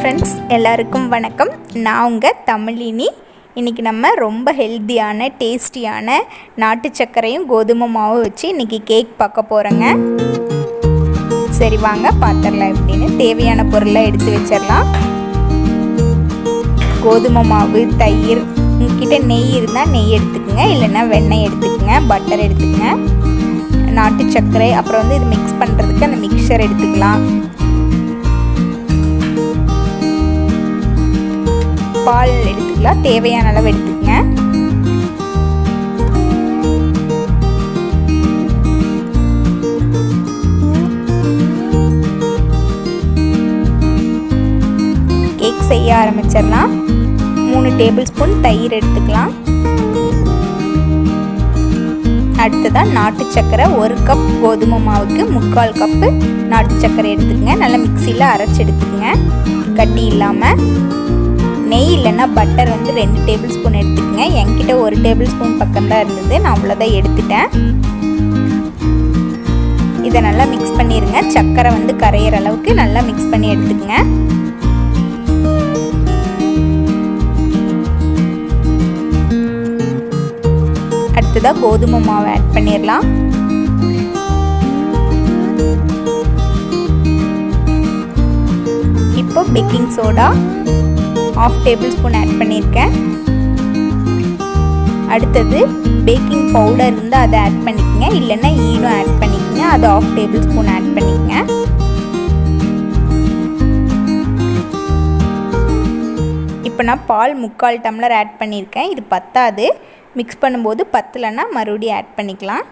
Friends எல்லாருக்கும் வணக்கம். நான் உங்கள் தமிழினி. இன்றைக்கி நம்ம ரொம்ப ஹெல்த்தியான டேஸ்டியான நாட்டு சர்க்கரையும் கோதுமை மாவும் வச்சு இன்றைக்கி கேக் பார்க்க போகிறோங்க. சரி வாங்க பார்த்துடலாம். எப்படின்னு தேவையான பொருளை எடுத்து வச்சிடலாம். கோதுமை மாவு, தயிர், உங்ககிட்ட நெய் இருந்தால் நெய் எடுத்துக்கோங்க, இல்லைன்னா வெண்ணெய் எடுத்துக்கோங்க, பட்டர் எடுத்துக்கோங்க, நாட்டு சர்க்கரை, அப்புறம் இது மிக்ஸ் பண்ணுறதுக்கு அந்த மிக்சர் எடுத்துக்கலாம், பால் எடுத்துக்கலாம், தேவையான அளவு எடுத்துக்கங்க. கேக் செய்ய ஆரம்பிச்சிடலாம். 3 டேபிள் ஸ்பூன் தயிர் எடுத்துக்கலாம். அடுத்ததான் நாட்டு சர்க்கரை 1 கப் கோதுமை மாவுக்கு 3/4 கப்பு நாட்டு சர்க்கரை எடுத்துக்கங்க. நல்லா மிக்சியில் அரைச்சி எடுத்துக்கங்க, கட்டி இல்லாமல். நெய் இல்லைன்னா பட்டர் 2 டேபிள் ஸ்பூன் எடுத்துக்கங்க. என்கிட்ட 1 டேபிள் ஸ்பூன் பக்கம்தான் இருந்தது, நான் அவ்வளோதான் எடுத்துட்டேன். இதை நல்லா மிக்ஸ் பண்ணிடுங்க. சர்க்கரை கரையிற அளவுக்கு நல்லா மிக்ஸ் பண்ணி எடுத்துக்கங்க. அடுத்ததாக கோதுமை மாவு ஆட் பண்ணிடலாம். இப்போ baking soda 1/2 tablespoon add பண்ணியிருக்கேன். அடுத்தது பேக்கிங் பவுடர் இருந்தால் அதை ஆட் பண்ணிக்கங்க, இல்லைன்னா ஈனும் ஆட் பண்ணிக்கங்க. அது 1/2 டேபிள் ஸ்பூன் ஆட் பண்ணிக்கங்க. இப்போ நான் பால் 3/4 டம்ளர் ஆட் பண்ணியிருக்கேன். இது பத்தாது, மிக்ஸ் பண்ணும்போது பத்தலைன்னா மறுபடியும் ஆட் பண்ணிக்கலாம்.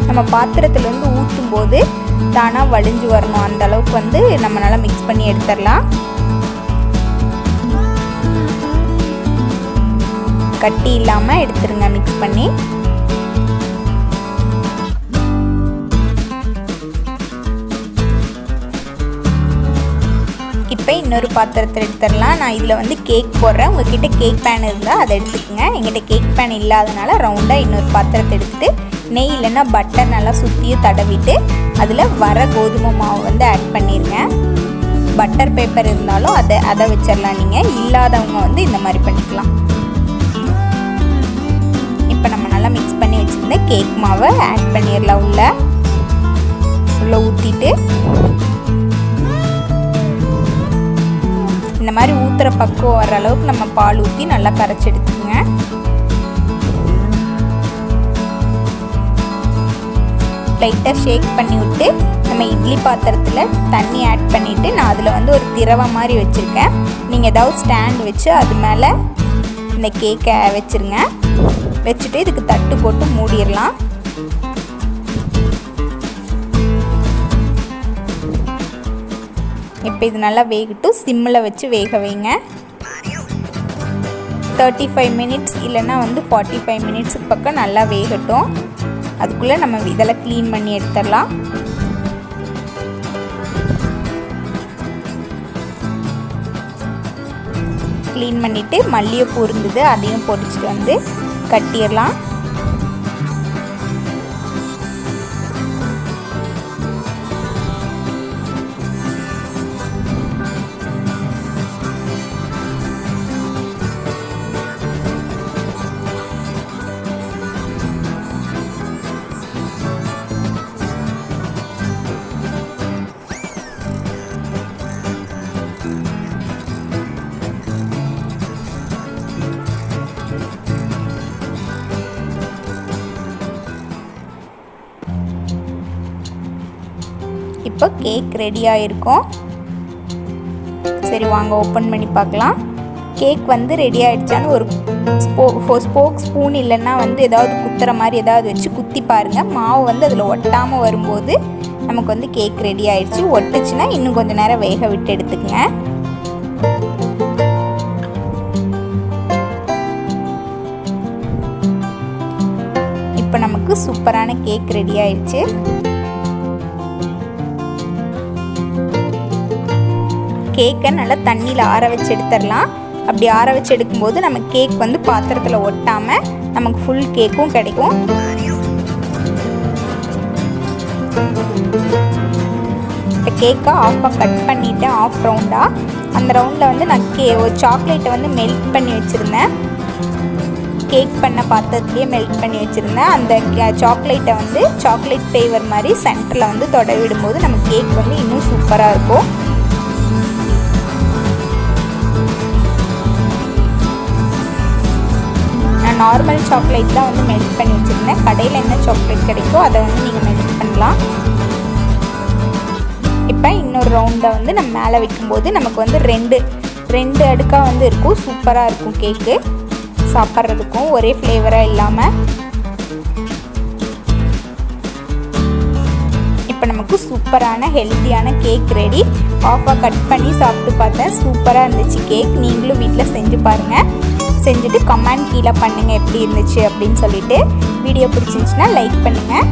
நம்ம பாத்திரத்தில் ஊற்றும் போது தானாக வழிஞ்சு வரணும், அந்த அளவுக்கு நம்ம நல்லா மிக்ஸ் பண்ணி எடுத்துடலாம். கட்டி இல்லாமல் எடுத்துருங்க மிக்ஸ் பண்ணி. இப்போ இன்னொரு பாத்திரத்தில் எடுத்துடலாம். நான் இதில் கேக் போடுறேன். உங்ககிட்ட கேக் பேன் இருந்தால் அதை எடுத்துக்கோங்க. எங்கிட்ட கேக் பேன் இல்லாதனால ரவுண்டாக இன்னொரு பாத்திரத்தை எடுத்துகிட்டு நெய் இல்லைன்னா பட்டர் நல்லா சுற்றியும் தடவிட்டு அதில் வர கோதுமை மாவு ஆட் பண்ணிடுங்க. பட்டர் பேப்பர் இருந்தாலும் அதை வச்சிடலாம். நீங்கள் இல்லாதவங்க இந்த மாதிரி பண்ணிக்கலாம். இப்போ நம்ம நல்லா மிக்ஸ் பண்ணி வச்சுருந்த கேக் மாவை ஆட் பண்ணிடலாம். உள்ள ஊற்றிட்டு இந்த மாதிரி ஊற்றுற பக்குவம் வர அளவுக்கு நம்ம பால் ஊற்றி நல்லா கரைச்சி எடுத்துக்கோங்க. லைட்டாக ஷேக் பண்ணி விட்டு நம்ம இட்லி பாத்திரத்தில் தண்ணி ஆட் பண்ணிவிட்டு நான் அதில் ஒரு திரவ மாதிரி வச்சுருக்கேன். நீங்கள் ஏதாவது ஸ்டாண்ட் வச்சு அது மேலே இந்த கேக்கை வச்சுருங்க. வச்சுட்டு இதுக்கு தட்டு போட்டு மூடிடலாம். இப்போ இது நல்லா வேகட்டும். சிம்மில் வச்சு வேக வைங்க. 35 மினிட்ஸ் இல்லைன்னா 45 மினிட்ஸுக்கு பக்கம் நல்லா வேகட்டும். அதுக்குள்ளே நம்ம இதெல்லாம் க்ளீன் பண்ணி எடுத்துடலாம். க்ளீன் பண்ணிவிட்டு மல்லிகைப்பூ இருந்தது, அதையும் பொடிச்சிட்டு கட்டிடலாம். இப்போ கேக் ரெடியாக இருக்கும். சரி வாங்க ஓப்பன் பண்ணி பார்க்கலாம். கேக் ரெடி ஆகிடுச்சான்னு ஒரு ஸ்போக் ஸ்பூன் இல்லைன்னா ஏதாவது குத்துற மாதிரி ஏதாவது வச்சு குத்தி பாருங்கள். மாவு அதில் ஒட்டாமல் வரும்போது நமக்கு கேக் ரெடி ஆகிடுச்சு. ஒட்டுச்சுன்னா இன்னும் கொஞ்சம் நேரம் வேக விட்டு எடுத்துக்கங்க. இப்போ நமக்கு சூப்பரான கேக் ரெடி ஆயிடுச்சு. கேக்கை நல்லா தண்ணியில் ஆற வச்சு எடுத்துடலாம். அப்படி ஆற வச்சு எடுக்கும்போது நம்ம கேக் பாத்திரத்தில் ஒட்டாமல் நமக்கு ஃபுல் கேக்கும் கிடைக்கும். இப்போ கேக்கை ஆஃபாக கட் பண்ணிவிட்டேன், ஆஃப் ரவுண்டாக. அந்த ரவுண்டில் வந்து நான் ஒரு சாக்லேட்டை வந்து மெல்ட் பண்ணி வச்சுருந்தேன். கேக் பண்ண பாத்திரத்துலேயே மெல்ட் பண்ணி வச்சுருந்தேன். அந்த சாக்லேட்டை வந்து சாக்லேட் ஃப்ளேவர் மாதிரி சென்டரில் வந்து விடும்போது நம்ம கேக் வந்து இன்னும் சூப்பராக இருக்கும். நான் நார்மல் சாக்லேட் தான் வந்து மெல்ட் பண்ணி வச்சுருந்தேன். கடையில் என்ன சாக்லேட் கிடைக்கோ அதை வந்து நீங்கள் மெல்ட் பண்ணலாம். இப்போ இன்னொரு ரவுண்டை வந்து நம்ம மேலே வைக்கும்போது நமக்கு வந்து ரெண்டு அடுக்காக வந்து இருக்கும். சூப்பராக இருக்கும் கேக்கு சாப்பிட்றதுக்கும், ஒரே ஃப்ளேவராக இல்லாமல். இப்போ நமக்கு சூப்பரான ஹெல்த்தியான கேக் ரெடி. ஆஃபாக கட் பண்ணி சாப்பிட்டு பார்த்தேன், சூப்பராக இருந்துச்சு கேக். நீங்களும் வீட்டில் செஞ்சு பாருங்கள். செஞ்சுட்டு கமெண்ட் கீழே பண்ணுங்கள் எப்படி இருந்துச்சு அப்படின்னு சொல்லிட்டு. வீடியோ பிடிச்சிருந்துச்சுன்னா லைக் பண்ணுங்கள்.